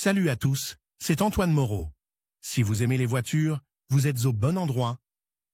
Salut à tous, c'est Antoine Moreau. Si vous aimez les voitures, vous êtes au bon endroit.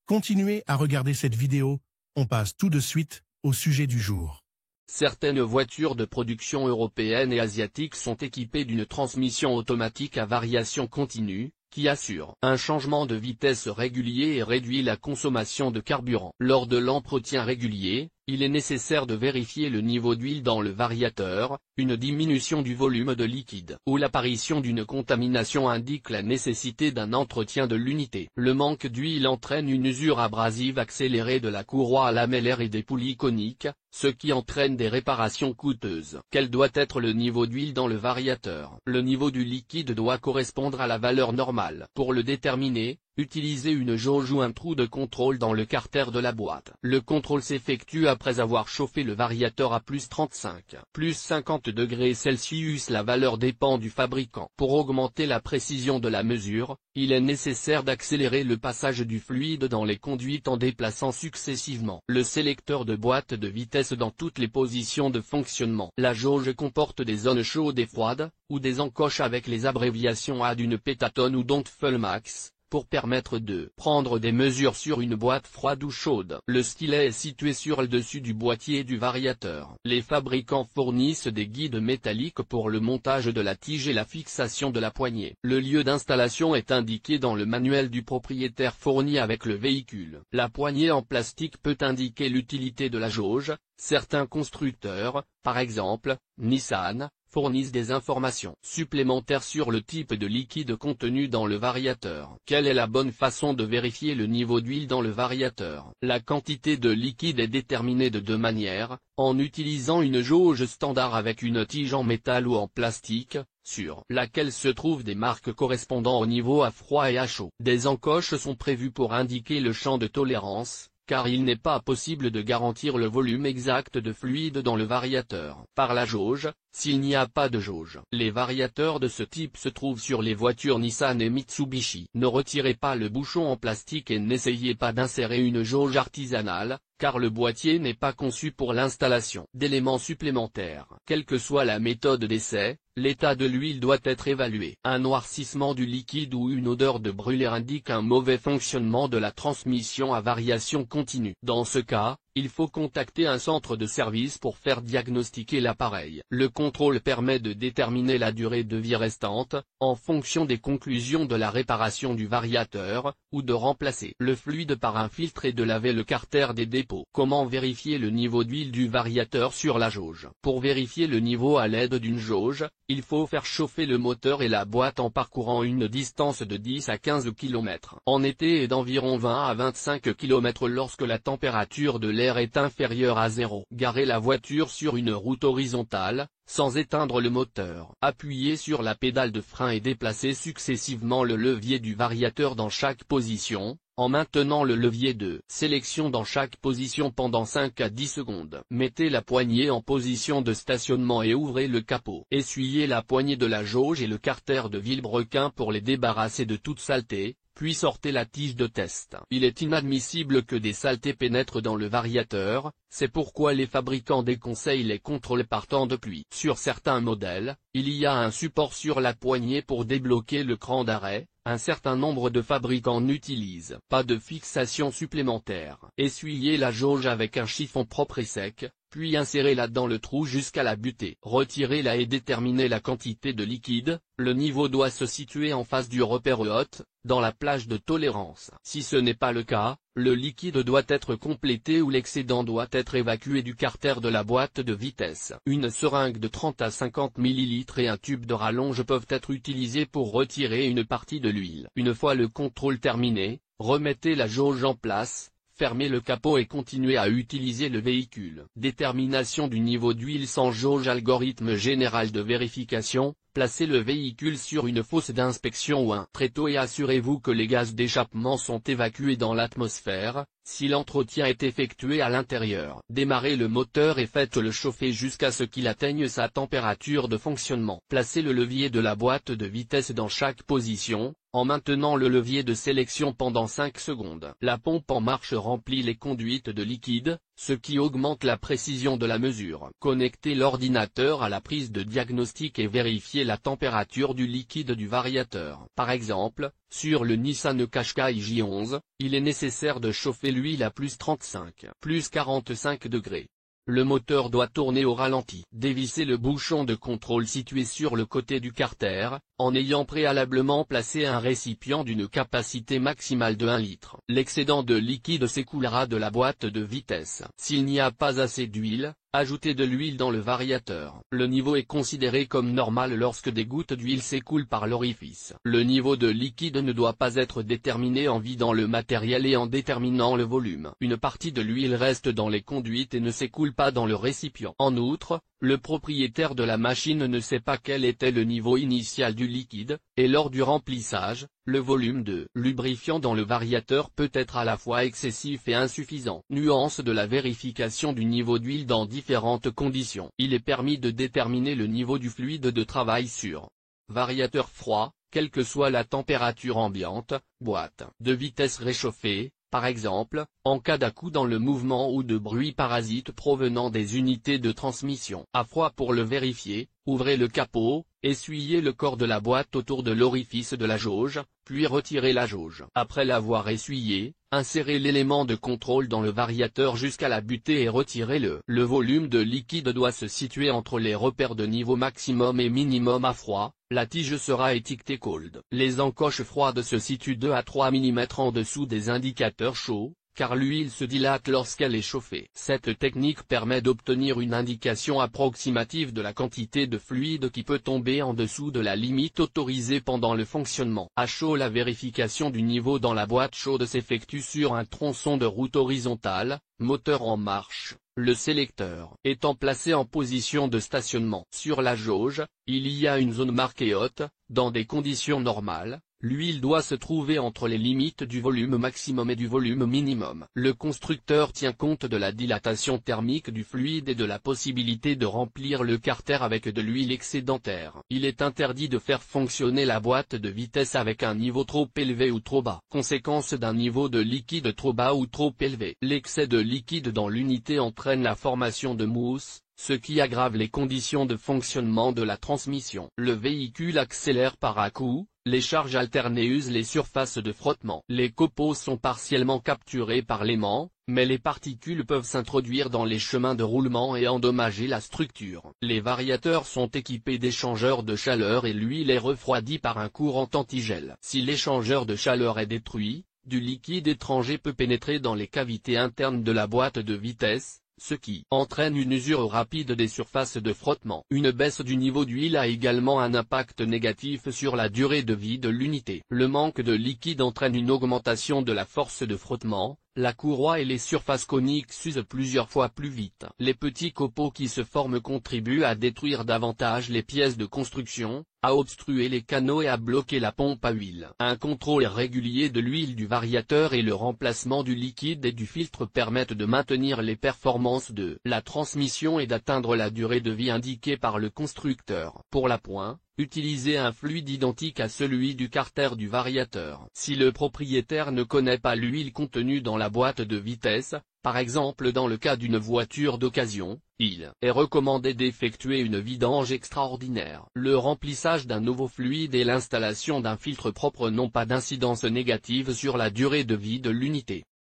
Continuez à regarder cette vidéo, on passe tout de suite au sujet du jour. Certaines voitures de production européenne et asiatique sont équipées d'une transmission automatique à variation continue, qui assure un changement de vitesse régulier et réduit la consommation de carburant. Lors de l'entretien régulier, il est nécessaire de vérifier le niveau d'huile dans le variateur, une diminution du volume de liquide ou l'apparition d'une contamination indique la nécessité d'un entretien de l'unité. Le manque d'huile entraîne une usure abrasive accélérée de la courroie lamellaire et des poulies coniques, ce qui entraîne des réparations coûteuses. Quel doit être le niveau d'huile dans le variateur? Le niveau du liquide doit correspondre à la valeur normale. Pour le déterminer, utilisez une jauge ou un trou de contrôle dans le carter de la boîte. Le contrôle s'effectue après avoir chauffé le variateur à plus 35, plus 50 degrés Celsius. La valeur dépend du fabricant. Pour augmenter la précision de la mesure, il est nécessaire d'accélérer le passage du fluide dans les conduites en déplaçant successivement le sélecteur de boîte de vitesse dans toutes les positions de fonctionnement. La jauge comporte des zones chaudes et froides, ou des encoches avec les abréviations A d'une pétatone ou dont Fullmax, pour permettre de prendre des mesures sur une boîte froide ou chaude. Le stylet est situé sur le dessus du boîtier du variateur. Les fabricants fournissent des guides métalliques pour le montage de la tige et la fixation de la poignée. Le lieu d'installation est indiqué dans le manuel du propriétaire fourni avec le véhicule. La poignée en plastique peut indiquer l'utilité de la jauge. Certains constructeurs, par exemple, Nissan, fournissent des informations supplémentaires sur le type de liquide contenu dans le variateur. Quelle est la bonne façon de vérifier le niveau d'huile dans le variateur? La quantité de liquide est déterminée de deux manières, en utilisant une jauge standard avec une tige en métal ou en plastique, sur laquelle se trouvent des marques correspondant au niveau à froid et à chaud. Des encoches sont prévues pour indiquer le champ de tolérance, car il n'est pas possible de garantir le volume exact de fluide dans le variateur par la jauge, s'il n'y a pas de jauge. Les variateurs de ce type se trouvent sur les voitures Nissan et Mitsubishi. Ne retirez pas le bouchon en plastique et n'essayez pas d'insérer une jauge artisanale, car le boîtier n'est pas conçu pour l'installation d'éléments supplémentaires. Quelle que soit la méthode d'essai, l'état de l'huile doit être évalué. Un noircissement du liquide ou une odeur de brûlé indique un mauvais fonctionnement de la transmission à variation continue. Dans ce cas, il faut contacter un centre de service pour faire diagnostiquer l'appareil. Le contrôle permet de déterminer la durée de vie restante, en fonction des conclusions de la réparation du variateur, ou de remplacer le fluide par un filtre et de laver le carter des dépôts. Comment vérifier le niveau d'huile du variateur sur la jauge? Pour vérifier le niveau à l'aide d'une jauge, il faut faire chauffer le moteur et la boîte en parcourant une distance de 10 à 15 km. En été et d'environ 20 à 25 km lorsque la température de l'air est inférieure à 0. Garez la voiture sur une route horizontale, sans éteindre le moteur. Appuyez sur la pédale de frein et déplacez successivement le levier du variateur dans chaque position, en maintenant le levier de sélection dans chaque position pendant 5 à 10 secondes. Mettez la poignée en position de stationnement et ouvrez le capot. Essuyez la poignée de la jauge et le carter de vilebrequin pour les débarrasser de toute saleté, puis sortez la tige de test. Il est inadmissible que des saletés pénètrent dans le variateur, c'est pourquoi les fabricants déconseillent les contrôles par temps de pluie. Sur certains modèles, il y a un support sur la poignée pour débloquer le cran d'arrêt. Un certain nombre de fabricants n'utilisent pas de fixation supplémentaire. Essuyez la jauge avec un chiffon propre et sec, puis insérez-la dans le trou jusqu'à la butée. Retirez-la et déterminez la quantité de liquide. Le niveau doit se situer en face du repère haute, dans la plage de tolérance. Si ce n'est pas le cas, le liquide doit être complété ou l'excédent doit être évacué du carter de la boîte de vitesse. Une seringue de 30 à 50 ml et un tube de rallonge peuvent être utilisés pour retirer une partie de l'huile. Une fois le contrôle terminé, remettez la jauge en place. Fermez le capot et continuez à utiliser le véhicule. Détermination du niveau d'huile sans jauge. Algorithme général de vérification. Placez le véhicule sur une fosse d'inspection ou un tréteau et assurez-vous que les gaz d'échappement sont évacués dans l'atmosphère, si l'entretien est effectué à l'intérieur. Démarrez le moteur et faites-le chauffer jusqu'à ce qu'il atteigne sa température de fonctionnement. Placez le levier de la boîte de vitesse dans chaque position, en maintenant le levier de sélection pendant 5 secondes. La pompe en marche remplit les conduites de liquide, ce qui augmente la précision de la mesure. Connectez l'ordinateur à la prise de diagnostic et vérifiez la température du liquide du variateur. Par exemple, sur le Nissan Qashqai J11, il est nécessaire de chauffer l'huile à plus 35, plus 45 degrés. Le moteur doit tourner au ralenti. Dévissez le bouchon de contrôle situé sur le côté du carter, en ayant préalablement placé un récipient d'une capacité maximale de 1 litre. L'excédent de liquide s'écoulera de la boîte de vitesse. S'il n'y a pas assez d'huile, ajoutez de l'huile dans le variateur. Le niveau est considéré comme normal lorsque des gouttes d'huile s'écoulent par l'orifice. Le niveau de liquide ne doit pas être déterminé en vidant le matériel et en déterminant le volume. Une partie de l'huile reste dans les conduites et ne s'écoule pas dans le récipient. En outre, le propriétaire de la machine ne sait pas quel était le niveau initial du liquide, et lors du remplissage, le volume de lubrifiant dans le variateur peut être à la fois excessif et insuffisant. Nuance de la vérification du niveau d'huile dans différentes conditions. Il est permis de déterminer le niveau du fluide de travail sur variateur froid, quelle que soit la température ambiante, boîte de vitesse réchauffée, par exemple, en cas d'à-coups dans le mouvement ou de bruit parasite provenant des unités de transmission. À froid. Pour le vérifier, ouvrez le capot, essuyez le corps de la boîte autour de l'orifice de la jauge, puis retirez la jauge. Après l'avoir essuyé, insérez l'élément de contrôle dans le variateur jusqu'à la butée et retirez-le. Le volume de liquide doit se situer entre les repères de niveau maximum et minimum à froid. La tige sera étiquetée cold. Les encoches froides se situent 2 à 3 mm en dessous des indicateurs chauds, car l'huile se dilate lorsqu'elle est chauffée. Cette technique permet d'obtenir une indication approximative de la quantité de fluide qui peut tomber en dessous de la limite autorisée pendant le fonctionnement. À chaud, la vérification du niveau dans la boîte chaude s'effectue sur un tronçon de route horizontale, moteur en marche. Le sélecteur étant placé en position de stationnement. Sur la jauge, il y a une zone marquée haute. Dans des conditions normales, l'huile doit se trouver entre les limites du volume maximum et du volume minimum. Le constructeur tient compte de la dilatation thermique du fluide et de la possibilité de remplir le carter avec de l'huile excédentaire. Il est interdit de faire fonctionner la boîte de vitesse avec un niveau trop élevé ou trop bas. Conséquence d'un niveau de liquide trop bas ou trop élevé. L'excès de liquide dans l'unité entraîne la formation de mousse, ce qui aggrave les conditions de fonctionnement de la transmission. Le véhicule accélère par à-coups. Les charges alternées usent les surfaces de frottement. Les copeaux sont partiellement capturés par l'aimant, mais les particules peuvent s'introduire dans les chemins de roulement et endommager la structure. Les variateurs sont équipés d'échangeurs de chaleur et l'huile est refroidie par un courant antigel. Si l'échangeur de chaleur est détruit, du liquide étranger peut pénétrer dans les cavités internes de la boîte de vitesse, ce qui entraîne une usure rapide des surfaces de frottement. Une baisse du niveau d'huile a également un impact négatif sur la durée de vie de l'unité. Le manque de liquide entraîne une augmentation de la force de frottement. La courroie et les surfaces coniques s'usent plusieurs fois plus vite. Les petits copeaux qui se forment contribuent à détruire davantage les pièces de construction, à obstruer les canaux et à bloquer la pompe à huile. Un contrôle régulier de l'huile du variateur et le remplacement du liquide et du filtre permettent de maintenir les performances de la transmission et d'atteindre la durée de vie indiquée par le constructeur. Pour l'appoint, utilisez un fluide identique à celui du carter du variateur. Si le propriétaire ne connaît pas l'huile contenue dans la boîte de vitesse, par exemple dans le cas d'une voiture d'occasion, il est recommandé d'effectuer une vidange extraordinaire. Le remplissage d'un nouveau fluide et l'installation d'un filtre propre n'ont pas d'incidence négative sur la durée de vie de l'unité.